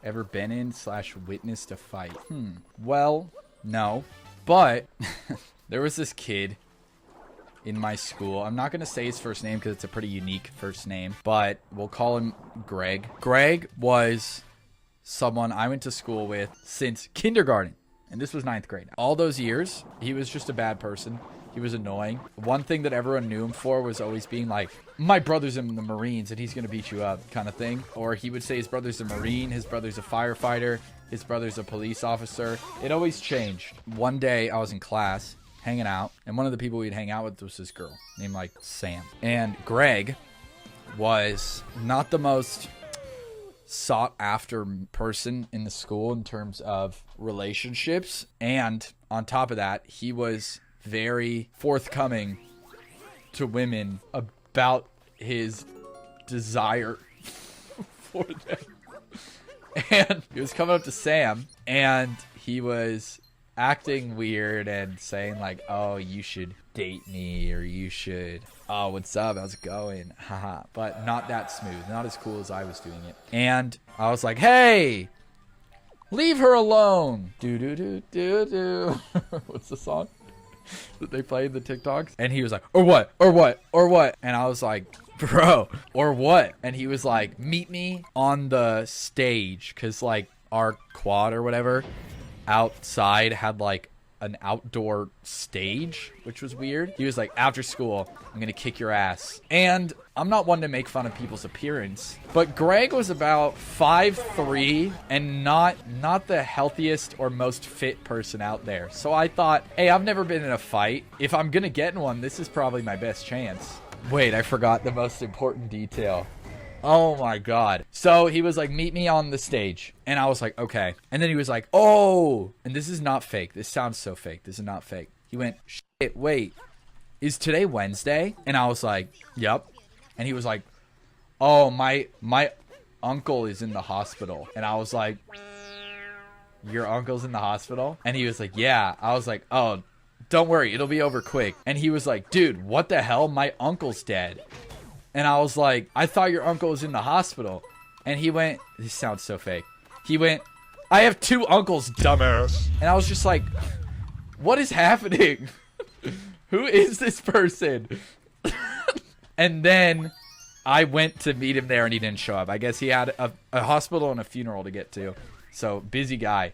ever been in slash witnessed a fight? Well, no. But there was this kid in my school. I'm not going to say his first name because it's a pretty unique first name, but we'll call him Greg. Greg was someone I went to school with since kindergarten, and this was 9th grade. All those years, he was just a bad person. He was annoying. One thing that everyone knew him for was always being like, my brother's in the Marines and he's going to beat you up kind of thing. Or he would say his brother's a Marine, his brother's a firefighter, his brother's a police officer. It always changed. One day I was in class hanging out, and one of the people we'd hang out with was this girl named like Sam. And Greg was not the most sought after person in the school in terms of relationships. And on top of that, he was very forthcoming to women about his desire for them. And he was coming up to Sam and he was acting weird and saying like, oh, you should date me, or you should, oh, what's up, how's it going, haha. But not that smooth, not as cool as I was doing it. And I was like, hey, leave her alone. Do do do do do. What's the song that they play in the TikToks? And he was like, or what, or what, or what? And I was like, bro, or what? And he was like, meet me on the stage, because like our quad or whatever outside had like an outdoor stage, which was weird. He was like, after school, I'm gonna kick your ass. And I'm not one to make fun of people's appearance, but Greg was about 5'3" and not the healthiest or most fit person out there. So I thought, hey, I've never been in a fight. If I'm gonna get in one, this is probably my best chance. Wait, I forgot the most important detail. Oh my god. So he was like, meet me on the stage. And I was like, okay. And then he was like, oh, and this is not fake. This sounds so fake. This is not fake. He went, shit, wait, is today Wednesday? And I was like, yep. And he was like, oh, my uncle is in the hospital. And I was like, your uncle's in the hospital? And he was like, yeah. I was like, oh, don't worry, it'll be over quick. And he was like, dude, what the hell? My uncle's dead. And I was like, I thought your uncle was in the hospital. And he went, this sounds so fake. He went, I have 2 uncles, dumbass. And I was just like, what is happening? Who is this person? And then I went to meet him there and he didn't show up. I guess he had a hospital and a funeral to get to. So busy guy.